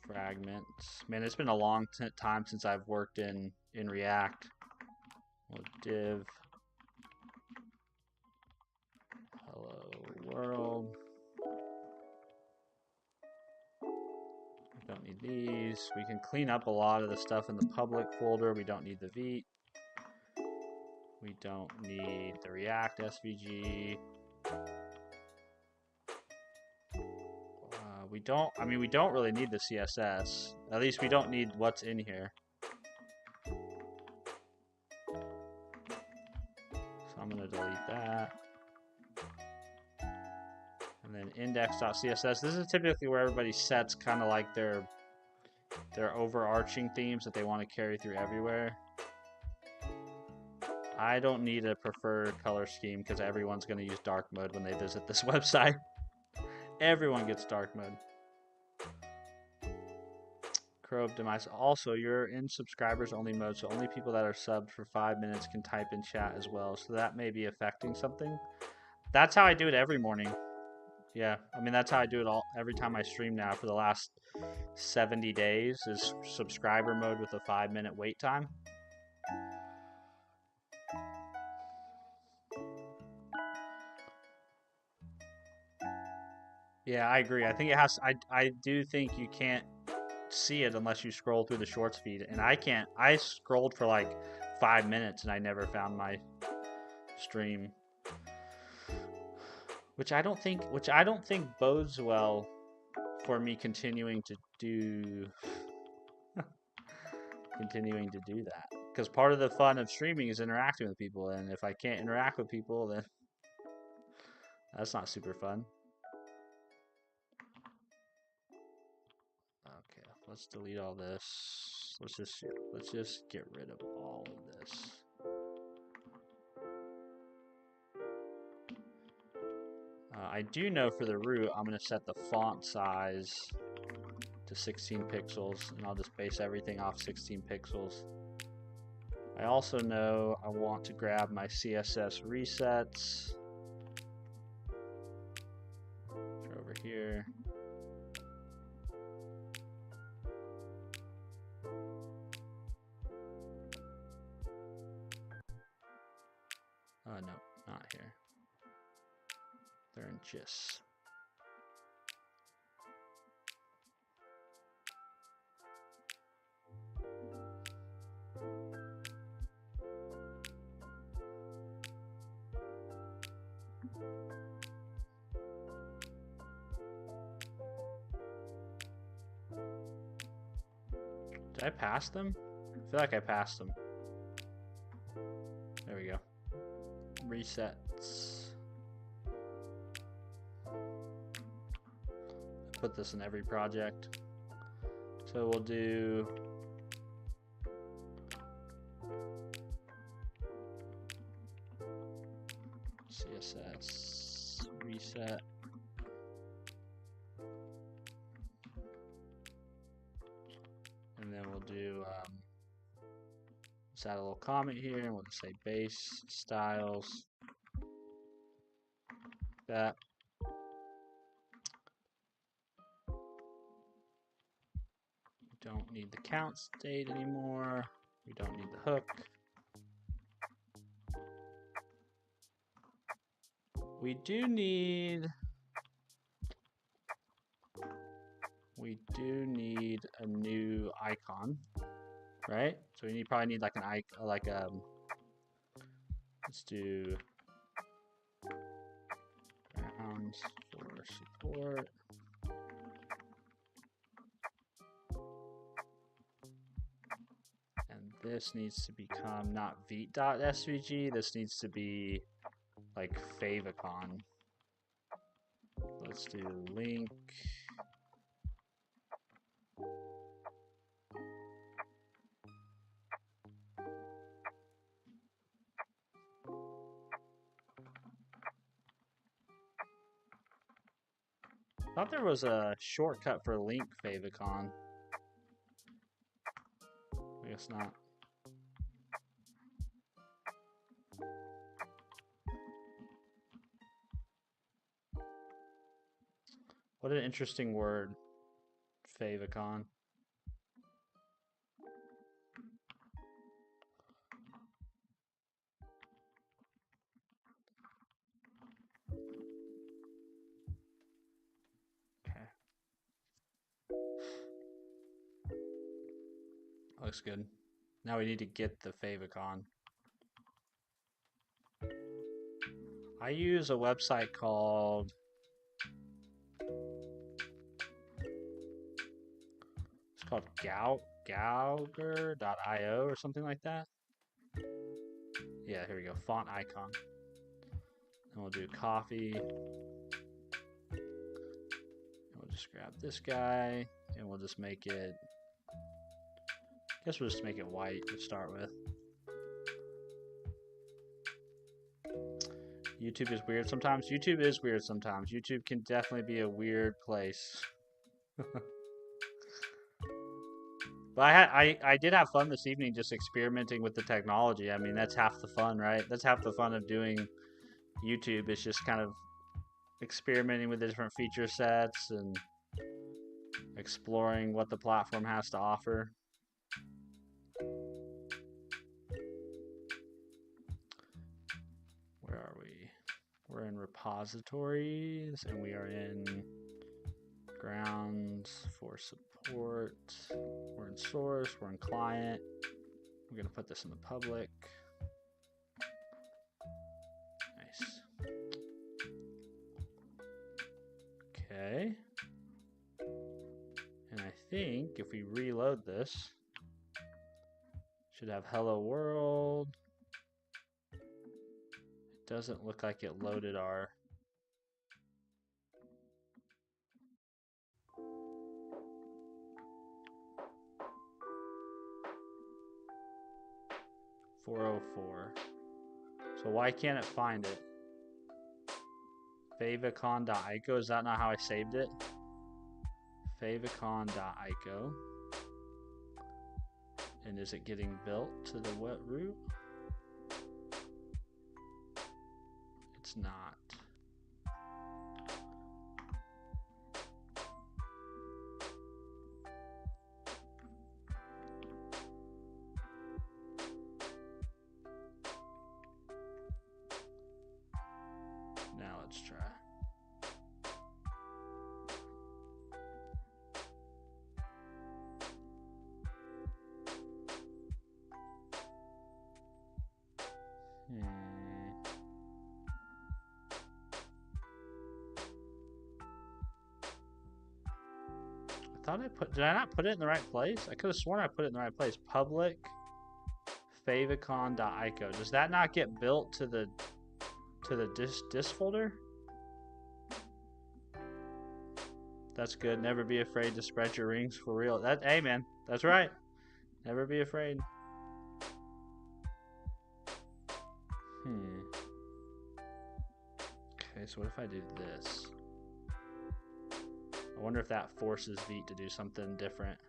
Fragments. Man, it's been a long time since I've worked in React. We'll div hello world. We don't need these. We can clean up a lot of the stuff in the public folder. We don't need the Vite. We don't need the React SVG. We don't really need the CSS. At least we don't need what's in here. So I'm going to delete that. And then index.css. This is typically where everybody sets kind of like their overarching themes that they want to carry through everywhere. I don't need a preferred color scheme because everyone's going to use dark mode when they visit this website. Everyone gets dark mode. Crow demise. Also, you're in subscribers only mode, so only people that are subbed for 5 minutes can type in chat as well. So that may be affecting something. That's how I do it every morning. Yeah, I mean, that's how I do it every time I stream now for the last 70 days is subscriber mode with a 5-minute wait time. Yeah, I agree. I think it has. I do think you can't see it unless you scroll through the shorts feed, and I can't. I scrolled for like 5 minutes and I never found my stream, which I don't think bodes well for me continuing to do that, because part of the fun of streaming is interacting with people, and if I can't interact with people, then that's not super fun. Okay, let's delete all this. Let's just get rid of all of this. I do know for the root, I'm going to set the font size to 16 pixels, and I'll just base everything off 16 pixels. I also know I want to grab my CSS resets. They're over here. No, not here. They're in GIS. Did I pass them? I feel like I passed them. There we go. Resets. Put this in every project. So we'll do CSS reset. And then we'll do let's add a little comment here, and we'll just say base styles. That. We don't need the count state anymore. We don't need the hook. We do need a new icon, right? So we probably need like an icon, like let's do rounds for support. And this needs to become not vt.svg, this needs to be like favicon. Let's do link. I thought there was a shortcut for link favicon. I guess not. What an interesting word, favicon. Okay. Looks good. Now we need to get the favicon. I use a website called Gauger.io or something like that. Yeah, here we go. Font icon. And we'll do coffee. And we'll just grab this guy and we'll just make it, I guess we'll just make it white to start with. YouTube is weird sometimes. YouTube is weird sometimes. YouTube can definitely be a weird place. But I did have fun this evening just experimenting with the technology. I mean, that's half the fun, right? That's half the fun of doing YouTube. It's just kind of experimenting with the different feature sets and exploring what the platform has to offer. Where are we? We're in repositories and we are in Grounds for support. We're in source, we're in client. We're gonna put this in the public. Nice. Okay. And I think if we reload this, should have hello world. It doesn't look like it loaded our .404. So why can't it find it? favicon.ico, is that not how I saved it? favicon.ico. And is it getting built to the wet root? It's not. Now let's try. Did I not put it in the right place? I could have sworn I put it in the right place. Public favicon.ico. Does that not get built to the dis folder? That's good. Never be afraid to spread your wings for real. Hey man, that's right. Never be afraid. Okay, so what if I do this? I wonder if that forces Vite to do something different.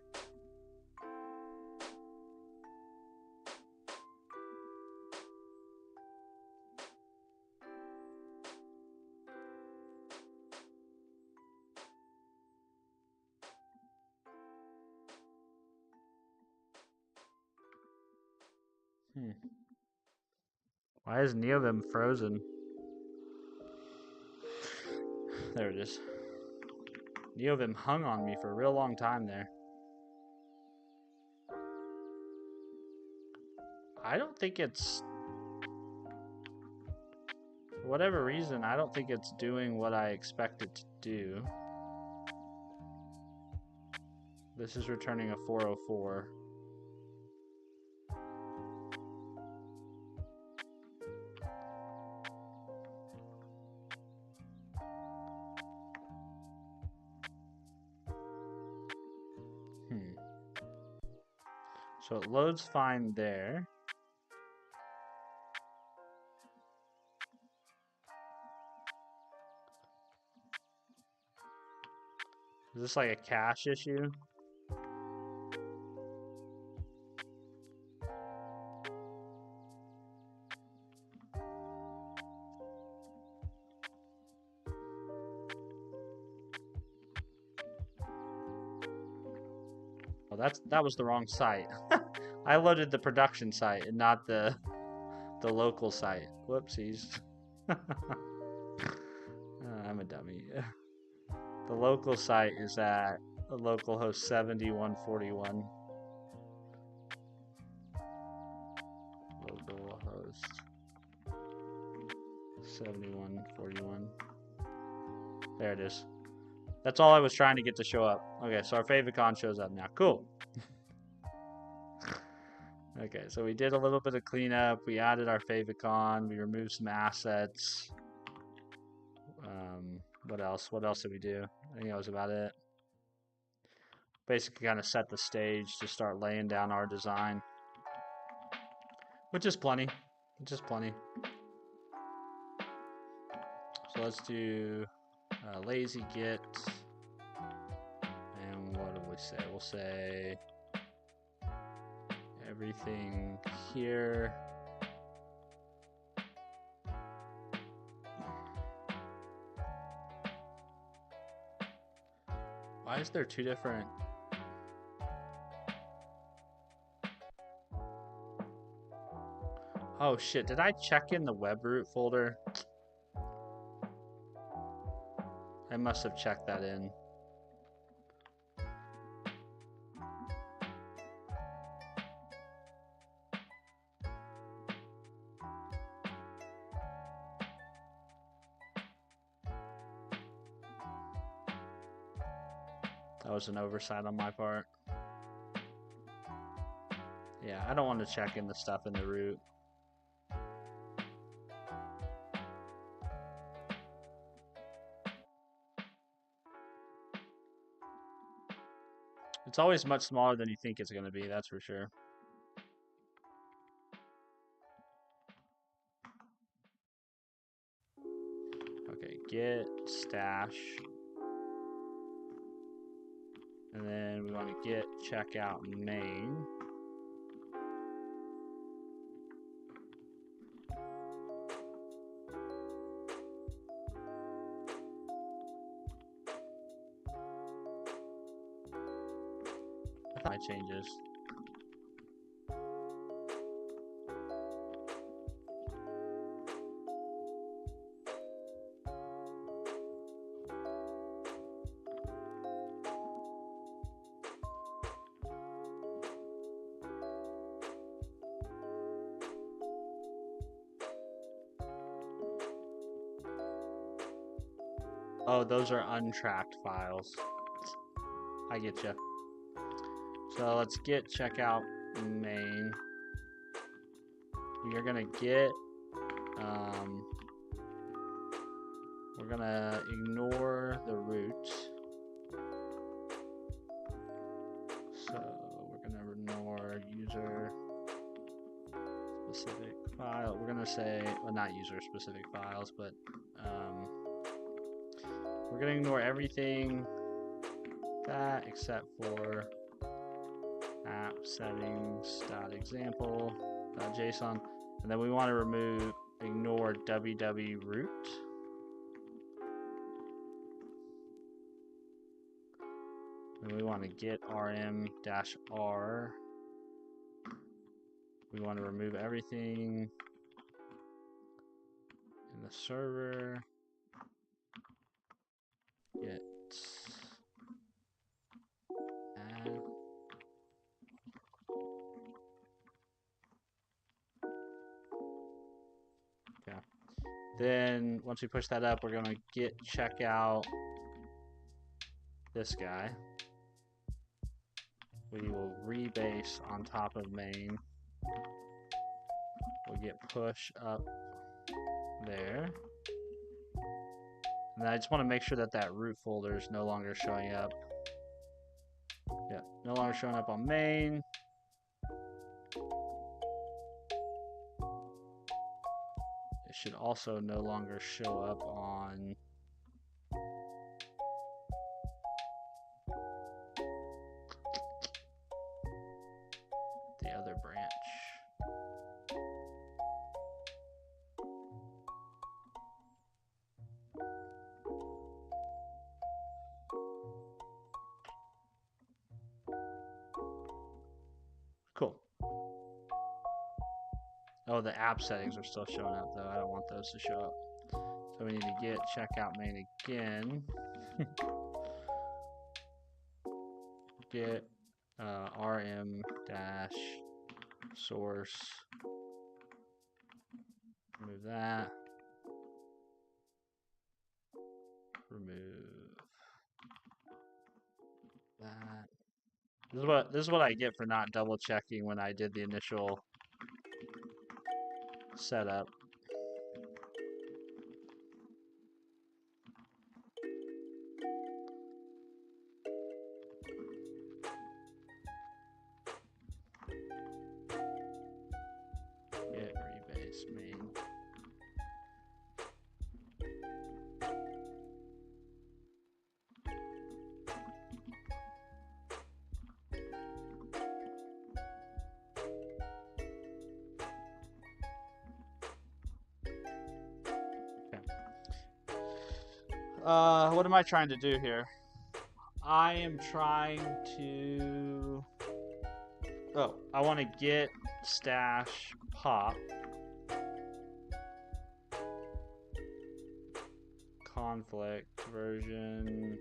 Why is Neovim frozen? There it is. Neovim hung on me for a real long time there. I don't think it's... For whatever reason, I don't think it's doing what I expect it to do. This is returning a 404. So it loads fine there. Is this like a cache issue? Oh, that was the wrong site. I loaded the production site and not the local site. Whoopsies. I'm a dummy. The local site is at localhost 7141. Localhost 7141. There it is. That's all I was trying to get to show up. Okay, so our favicon shows up now. Cool. Okay, so we did a little bit of cleanup. We added our favicon. We removed some assets. What else? What else did we do? I think that was about it. Basically kind of set the stage to start laying down our design. Which is plenty. Which is plenty. So let's do lazy git. And what do we say? We'll say everything here. Why is there two different? Oh shit, did I check in the web root folder? I must have checked that in. That was an oversight on my part. Yeah, I don't want to check in the stuff in the root. It's always much smaller than you think it's going to be, that's for sure. Okay, get stash. And then we want to get checkout main. I thought my changes. Oh, those are untracked files. I get you. So let's get checkout main. We are gonna get. We're gonna ignore the root. So we're gonna ignore user specific file. We're gonna say, well, not user specific files, but we're gonna ignore everything that except for app settings.example.json, and then we want to ignore ww root. And we want to get rm-r. We want to remove everything in the server. Get add. Okay. Then once we push that up, we're going to get checkout this guy. We will rebase on top of main. We'll get push up there. And I just want to make sure that that root folder is no longer showing up. Yeah, no longer showing up on main. It should also no longer show up on the other branch. Cool. Oh, the app settings are still showing up though. I don't want those to show up. So we need to get checkout main again. Get rm-source. Remove that. Remove that. This is what I get for not double checking when I did the initial setup. Get rebase main. What am I trying to do here? I am trying to... Oh, I want to get stash pop. Conflict version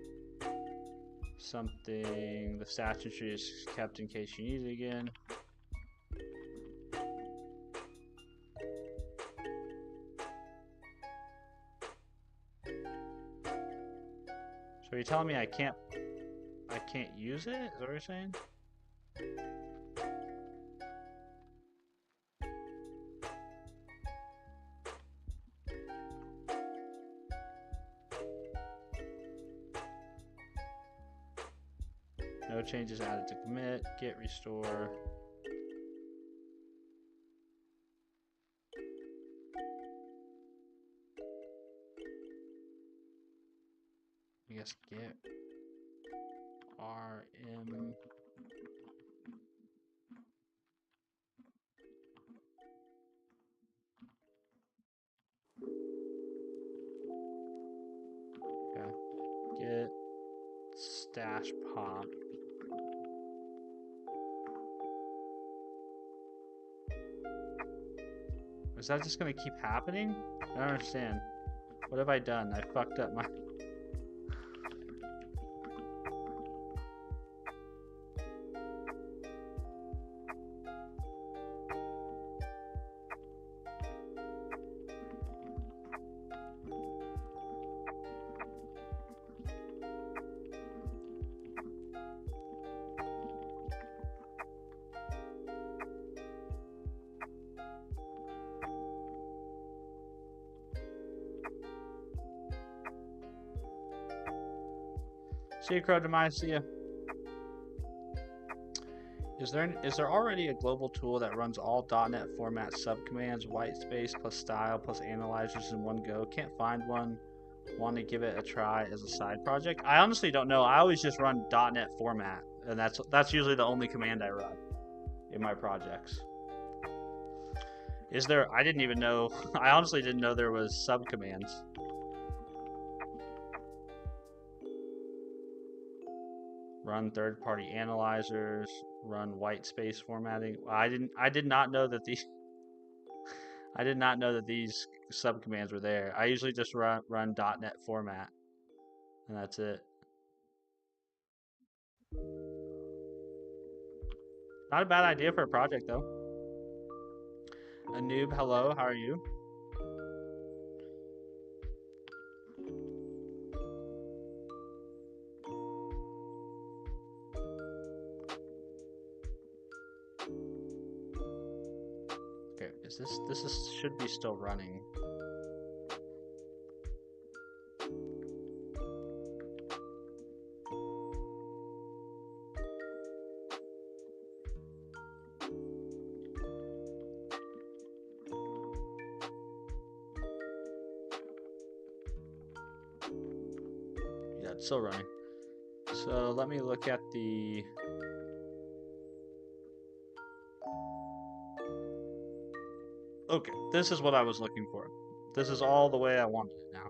something. The stash entry is kept in case you need it again. So you're telling me I can't I can't use it? Is that what you're saying? No changes added to commit. Git restore. I guess git rm. Okay. Git stash pop. Is that just gonna keep happening? I don't understand. What have I done? I fucked up my... See you, Crow Demise. See ya. Is there already a global tool that runs all .NET format subcommands, whitespace plus style plus analyzers in one go? Can't find one. Want to give it a try as a side project? I honestly don't know. I always just run .NET format, and that's usually the only command I run in my projects. Is there? I didn't even know. I honestly didn't know there was subcommands. Run third-party analyzers. Run white space formatting. I did not know that these. I did not know that these subcommands were there. I usually just run .NET format, and that's it. Not a bad idea for a project though. A noob, hello. How are you? Okay, this should be still running. Yeah, it's still running. So let me look at the... Okay, this is what I was looking for. This is all the way I wanted it now.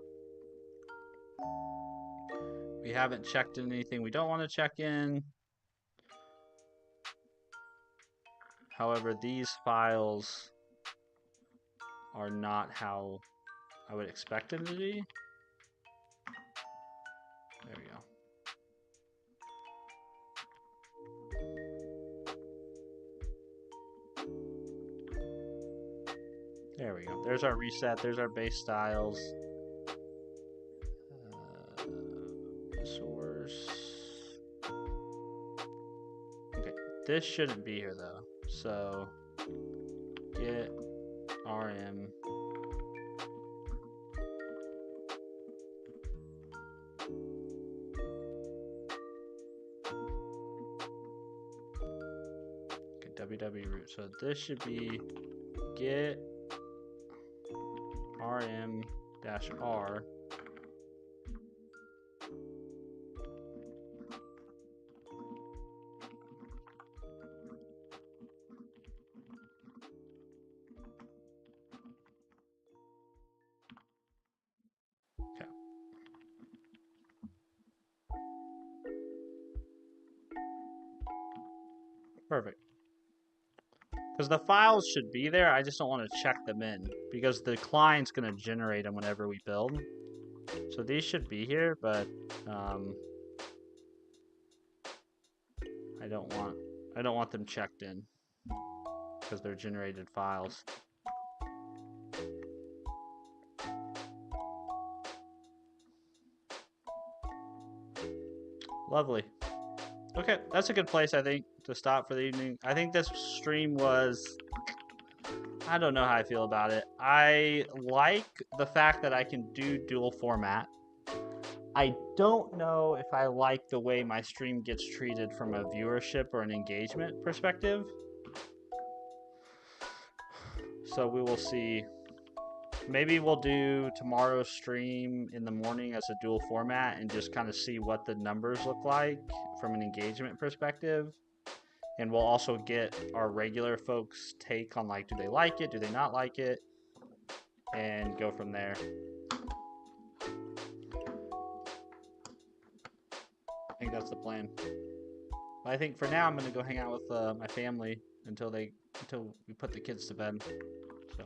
We haven't checked in anything we don't want to check in. However, these files are not how I would expect them to be. There we go. There we go. There's our reset. There's our base styles. Source. Okay, this shouldn't be here though. So git rm. Okay, ww root. So this should be git rm-r. Okay. Perfect. Because the files should be there, I just don't want to check them in because the client's going to generate them whenever we build. So these should be here, but I don't want them checked in because they're generated files. Lovely. Okay, that's a good place, I think, to stop for the evening. I think this stream was. I don't know how I feel about it. I like the fact that I can do dual format. I don't know if I like the way my stream gets treated from a viewership or an engagement perspective. So we will see. Maybe we'll do tomorrow's stream in the morning as a dual format and just kind of see what the numbers look like from an engagement perspective. And we'll also get our regular folks' take on, like, do they like it, do they not like it, and go from there. I think that's the plan. But I think for now I'm gonna go hang out with my family until we put the kids to bed. So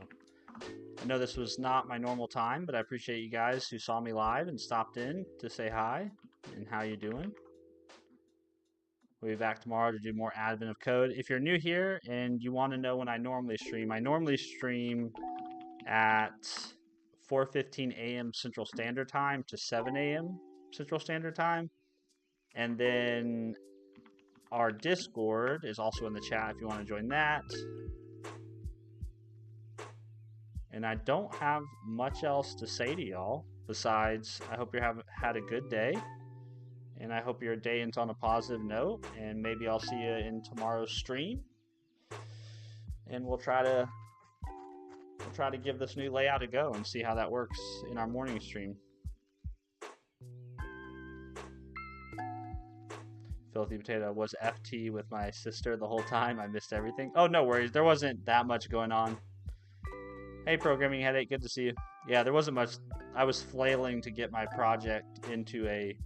I know this was not my normal time, but I appreciate you guys who saw me live and stopped in to say hi and how you doing. We'll be back tomorrow to do more admin of code. If you're new here and you want to know when I normally stream at 4:15 a.m. Central Standard Time to 7 a.m. Central Standard Time. And then our Discord is also in the chat if you want to join that. And I don't have much else to say to y'all besides I hope you have had a good day. And I hope your day ends on a positive note. And maybe I'll see you in tomorrow's stream. And we'll try to give this new layout a go and see how that works in our morning stream. Filthy Potato was FT with my sister the whole time. I missed everything. Oh, no worries. There wasn't that much going on. Hey, Programming Headache. Good to see you. Yeah, there wasn't much. I was flailing to get my project into a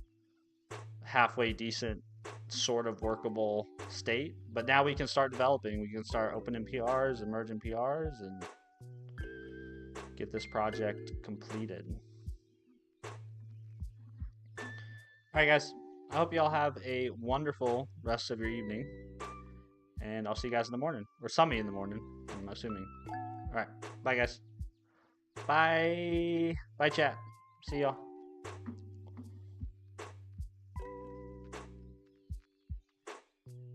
halfway decent, sort of workable state. But now we can start developing. We can start opening PRs, emerging PRs, and get this project completed. All right, guys. I hope you all have a wonderful rest of your evening. And I'll see you guys in the morning. Or some of you in the morning, I'm assuming. All right. Bye, guys. Bye. Bye, chat. See y'all.